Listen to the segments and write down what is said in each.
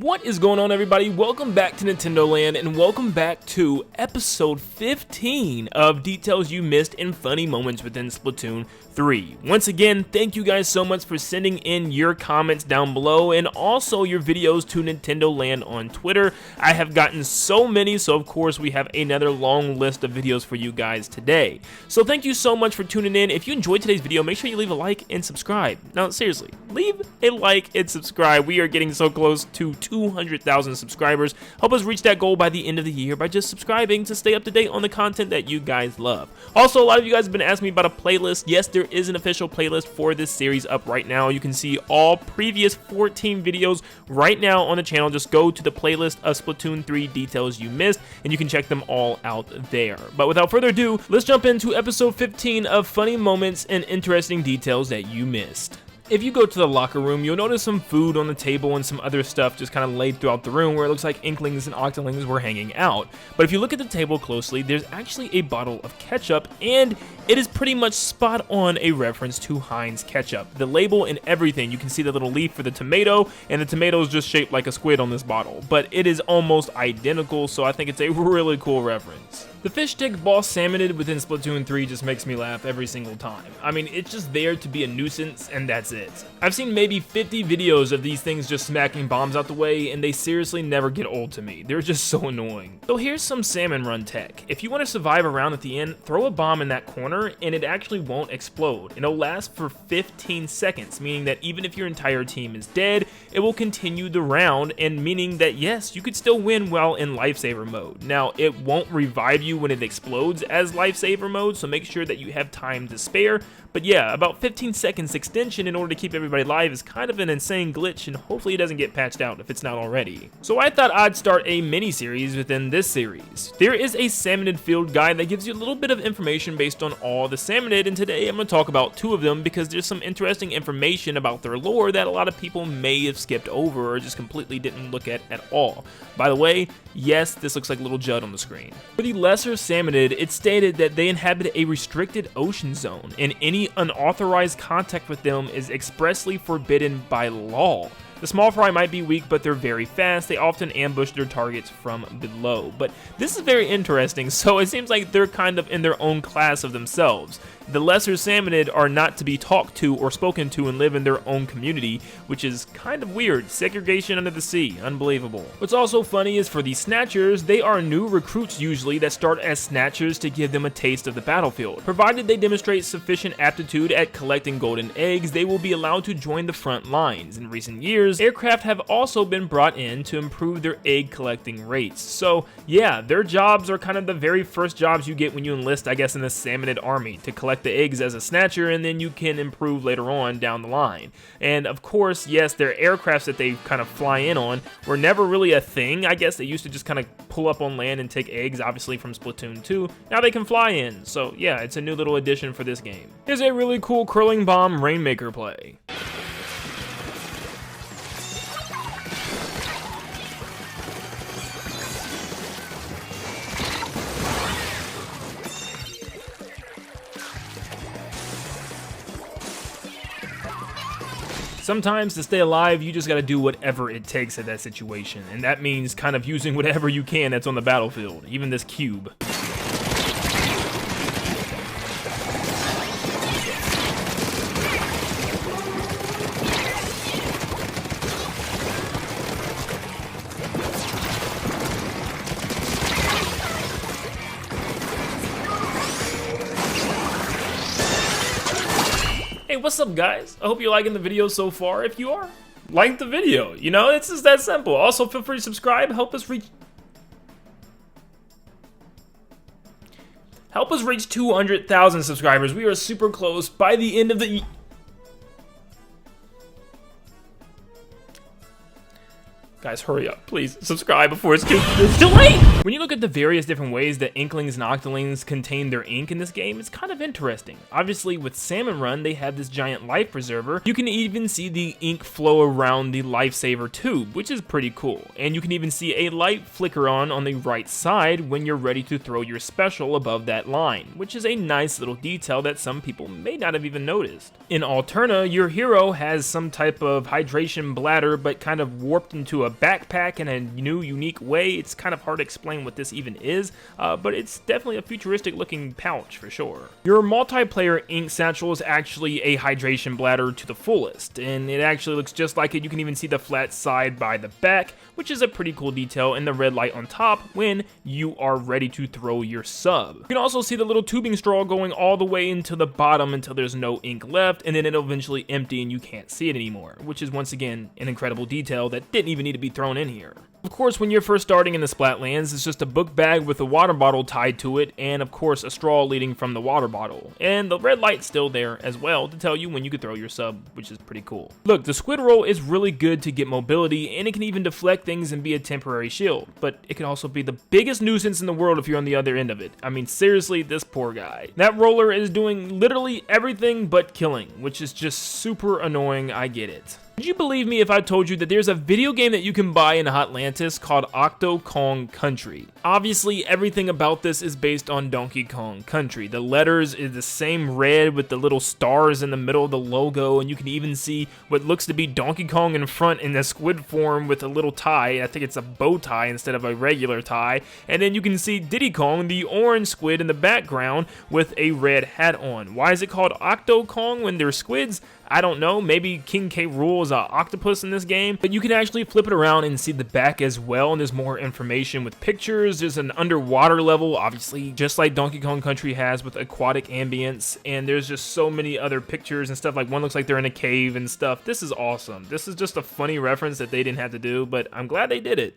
What is going on, everybody? Welcome back to Nintendo Land, and welcome back to episode 15 of Details You Missed in Funny Moments within Splatoon 3. Once again, thank you guys so much for sending in your comments down below and also your videos to Nintendo Land on Twitter. I have gotten so many, so of course we have another long list of videos for you guys today. So thank you so much for tuning in. If you enjoyed today's video, make sure you leave a like and subscribe. Now seriously, leave a like and subscribe. We are getting so close to 200,000 subscribers. Help us reach that goal by the end of the year by just subscribing to stay up to date on the content that you guys love. Also, a lot of you guys have been asking me about a playlist. Yes, there is an official playlist for this series up right now. You can see all previous 14 videos right now on the channel. Just go to the playlist of Splatoon 3 Details You Missed and you can check them all out there. But without further ado, let's jump into episode 15 of Funny Moments and Interesting Details That You Missed. If you go to the locker room, you'll notice some food on the table and some other stuff just kind of laid throughout the room where it looks like Inklings and Octolings were hanging out. But if you look at the table closely, there's actually a bottle of ketchup, and it is pretty much spot on a reference to Heinz ketchup. The label and everything, you can see the little leaf for the tomato, and the tomato is just shaped like a squid on this bottle. But it is almost identical, so I think it's a really cool reference. The fish stick boss Salmonid within Splatoon 3 just makes me laugh every single time. I mean, it's just there to be a nuisance, and that's it. I've seen maybe 50 videos of these things just smacking bombs out the way, and they seriously never get old to me. They're just so annoying. So here's some salmon run tech. If you want to survive a round at the end, throw a bomb in that corner, and it actually won't explode. And it'll last for 15 seconds, meaning that even if your entire team is dead, it will continue the round, and meaning that yes, you could still win while in lifesaver mode. Now, it won't revive you when it explodes as lifesaver mode, so make sure that you have time to spare. But yeah, about 15 seconds extension in order to keep everybody alive is kind of an insane glitch, and hopefully it doesn't get patched out if it's not already. So I thought I'd start a mini-series within this series. There is a Salmonid field guide that gives you a little bit of information based on all the Salmonid, and today I'm going to talk about two of them because there's some interesting information about their lore that a lot of people may have skipped over or just completely didn't look at all. By the way, yes, this looks like little Judd on the screen. For the lesser Salmonid, it's stated that they inhabit a restricted ocean zone, and any unauthorized contact with them is expressly forbidden by law. The small fry might be weak, but they're very fast. They often ambush their targets from below. But this is very interesting, so it seems like they're kind of in their own class of themselves. The lesser Salmonid are not to be talked to or spoken to and live in their own community, which is kind of weird. Segregation under the sea, unbelievable. What's also funny is for the Snatchers, they are new recruits usually that start as Snatchers to give them a taste of the battlefield. Provided they demonstrate sufficient aptitude at collecting golden eggs, they will be allowed to join the front lines. In recent years, aircraft have also been brought in to improve their egg collecting rates. So yeah, their jobs are kind of the very first jobs you get when you enlist, I guess, in the Salmonid army, to collect the eggs as a Snatcher, and then you can improve later on down the line. And of course, yes, their aircrafts that they kind of fly in on were never really a thing. I guess they used to just kind of pull up on land and take eggs, obviously from Splatoon 2. Now they can fly in, so yeah, it's a new little addition for this game. Here's a really cool curling bomb Rainmaker play. Sometimes to stay alive, you just gotta do whatever it takes at that situation, and that means kind of using whatever you can that's on the battlefield, even this cube. Hey, what's up, guys? I hope you're liking the video so far. If you are, like the video. You know, it's just that simple. Also, feel free to subscribe. Help us reach 200,000 subscribers. We are super close. By the end of the guys, hurry up, please. Subscribe before it's too late. When you look at the various different ways that Inklings and Octolings contain their ink in this game, it's kind of interesting. Obviously, with Salmon Run, they have this giant life preserver. You can even see the ink flow around the lifesaver tube, which is pretty cool. And you can even see a light flicker on the right side when you're ready to throw your special above that line, which is a nice little detail that some people may not have even noticed. In Alterna, your hero has some type of hydration bladder, but kind of warped into a backpack in a new, unique way. It's kind of hard to explain what this even is, but it's definitely a futuristic looking pouch for sure. Your multiplayer ink satchel is actually a hydration bladder to the fullest, and it actually looks just like it. You can even see the flat side by the back, which is a pretty cool detail, and the red light on top when you are ready to throw your sub. You can also see the little tubing straw going all the way into the bottom until there's no ink left, and then it'll eventually empty and you can't see it anymore, which is once again an incredible detail that didn't even need to be thrown in here. Of course, when you're first starting in the Splatlands, it's just a book bag with a water bottle tied to it, and of course a straw leading from the water bottle. And the red light's still there as well to tell you when you can throw your sub, which is pretty cool. Look, the squid roll is really good to get mobility, and it can even deflect things and be a temporary shield, but it can also be the biggest nuisance in the world if you're on the other end of it. I mean, seriously, this poor guy. That roller is doing literally everything but killing, which is just super annoying. I get it. Would you believe me if I told you that there's a video game that you can buy in Hotlantis called Octo Kong Country? Obviously, everything about this is based on Donkey Kong Country. The letters is the same red with the little stars in the middle of the logo, and you can even see what looks to be Donkey Kong in front in the squid form with a little tie. I think it's a bow tie instead of a regular tie. And then you can see Diddy Kong, the orange squid, in the background with a red hat on. Why is it called Octo Kong when they're squids? I don't know, maybe King K. Rool is an octopus in this game, but you can actually flip it around and see the back as well, and there's more information with pictures. There's an underwater level, obviously, just like Donkey Kong Country has with aquatic ambience, and there's just so many other pictures and stuff. Like one looks like they're in a cave and stuff. This is awesome. This is just a funny reference that they didn't have to do, but I'm glad they did it.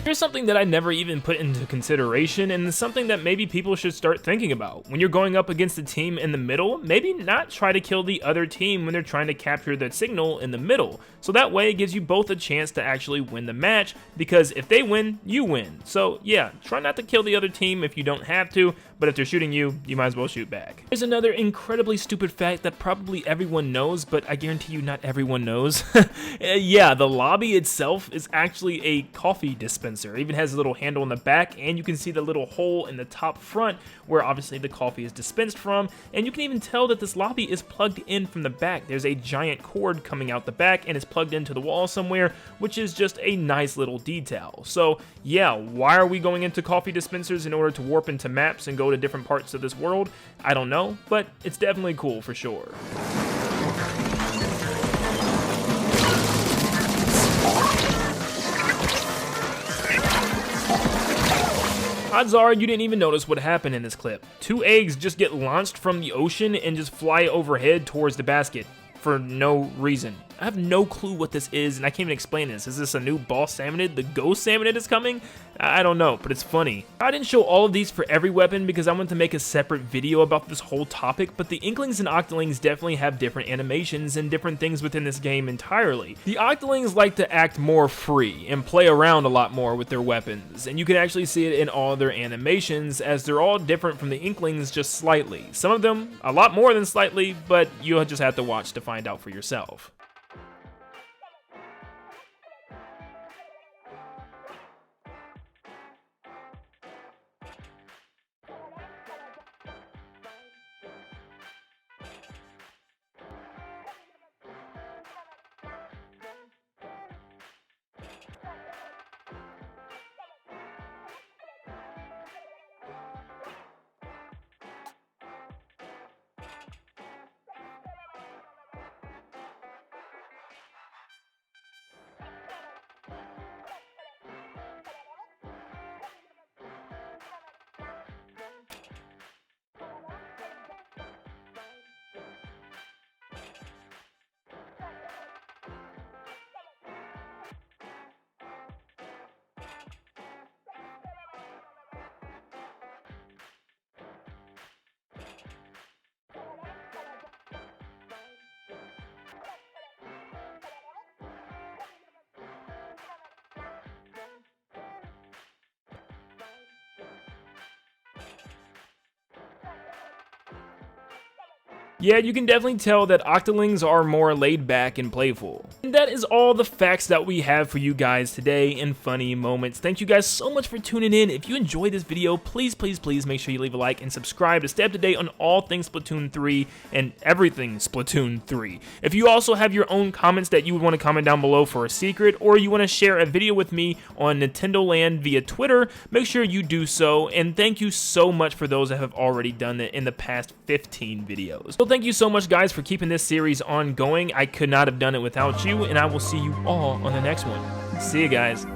Here's something that I never even put into consideration, and something that maybe people should start thinking about. When you're going up against a team in the middle, maybe not try to kill the other team when they're trying to capture the signal in the middle. So that way it gives you both a chance to actually win the match, because if they win, you win. So yeah, try not to kill the other team if you don't have to, but if they're shooting you, you might as well shoot back. There's another incredibly stupid fact that probably everyone knows, but I guarantee you not everyone knows. Yeah, the lobby itself is actually a coffee dispenser. It even has a little handle in the back, and you can see the little hole in the top front where obviously the coffee is dispensed from, and you can even tell that this lobby is plugged in from the back. There's a giant cord coming out the back, and it's plugged into the wall somewhere, which is just a nice little detail. So yeah, why are we going into coffee dispensers in order to warp into maps and go to different parts of this world? I don't know, but it's definitely cool for sure. Odds are you didn't even notice what happened in this clip. 2 eggs just get launched from the ocean and just fly overhead towards the basket for no reason. I have no clue what this is, and I can't even explain this. Is this a new boss Salmonid? The ghost Salmonid is coming? I don't know, but it's funny. I didn't show all of these for every weapon because I want to make a separate video about this whole topic, but the Inklings and Octolings definitely have different animations and different things within this game entirely. The Octolings like to act more free and play around a lot more with their weapons, and you can actually see it in all their animations, as they're all different from the Inklings just slightly. Some of them a lot more than slightly, but you'll just have to watch to find out for yourself. Yeah, you can definitely tell that Octolings are more laid back and playful. And that is all the facts that we have for you guys today in funny moments. Thank you guys so much for tuning in. If you enjoyed this video, please make sure you leave a like and subscribe to stay up to date on all things Splatoon 3 and everything Splatoon 3. If you also have your own comments that you would want to comment down below for a secret, or you want to share a video with me on Nintendo Land via Twitter, make sure you do so. And thank you so much for those that have already done it in the past 15 videos. So thank you so much, guys, for keeping this series ongoing. I could not have done it without you, and I will see you all on the next one. See you guys.